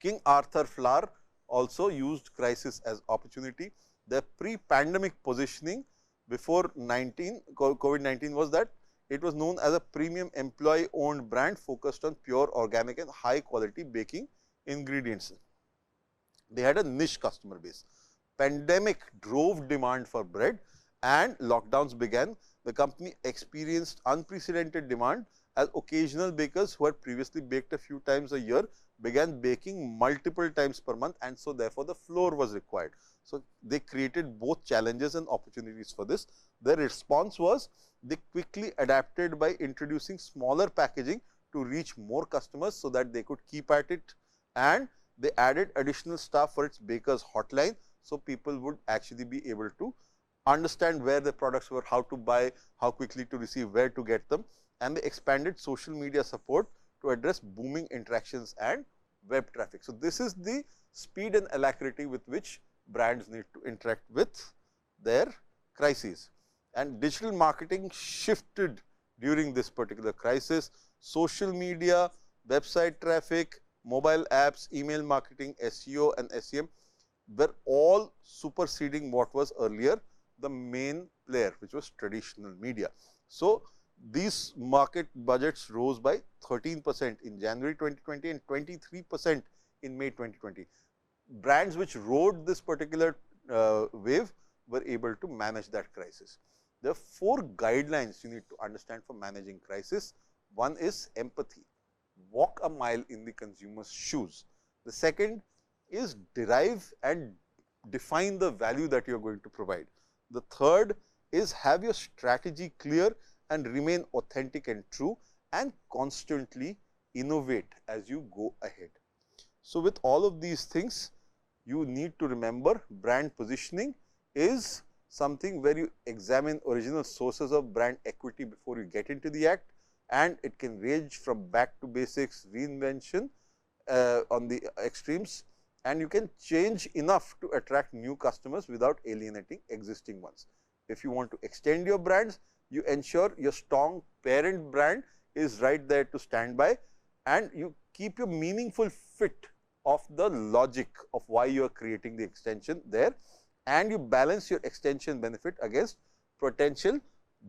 King Arthur Flour also used crisis as opportunity. Their pre-pandemic positioning before COVID-19 was that it was known as a premium employee-owned brand focused on pure organic and high-quality baking ingredients. They had a niche customer base. Pandemic drove demand for bread and lockdowns began. The company experienced unprecedented demand as occasional bakers who had previously baked a few times a year began baking multiple times per month, and so therefore, the floor was required. So, they created both challenges and opportunities for this. Their response was they quickly adapted by introducing smaller packaging to reach more customers, so that they could keep at it, and they added additional staff for its bakers hotline. So, people would actually be able to understand where the products were, how to buy, how quickly to receive, where to get them, and they expanded social media support to address booming interactions and web traffic. So, this is the speed and alacrity with which brands need to interact with their crises. And digital marketing shifted during this particular crisis. Social media, website traffic, mobile apps, email marketing, SEO and SEM were all superseding what was earlier the main player, which was traditional media. So, these market budgets rose by 13% in January 2020 and 23% in May 2020. Brands which rode this particular wave were able to manage that crisis. There are 4 guidelines you need to understand for managing crisis. One is empathy, walk a mile in the consumer's shoes. The second is derive and define the value that you are going to provide. The third is have your strategy clear and remain authentic and true, and constantly innovate as you go ahead. So, with all of these things, you need to remember brand positioning is something where you examine original sources of brand equity before you get into the act, and it can range from back to basics, reinvention on the extremes, and you can change enough to attract new customers without alienating existing ones. If you want to extend your brands, you ensure your strong parent brand is right there to stand by, and you keep your meaningful fit of the logic of why you are creating the extension there, and you balance your extension benefit against potential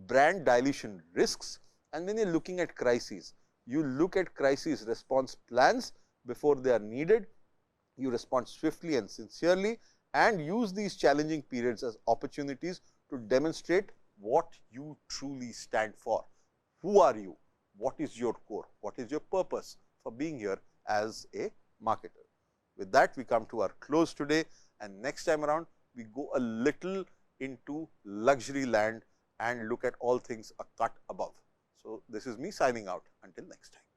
brand dilution risks. And when you are looking at crises, you look at crisis response plans before they are needed, you respond swiftly and sincerely, and use these challenging periods as opportunities to demonstrate what you truly stand for. Who are you? What is your core? What is your purpose for being here as a marketer? With that, we come to our close today, and next time around, we go a little into luxury land and look at all things a cut above. So, this is me signing out. Until next time.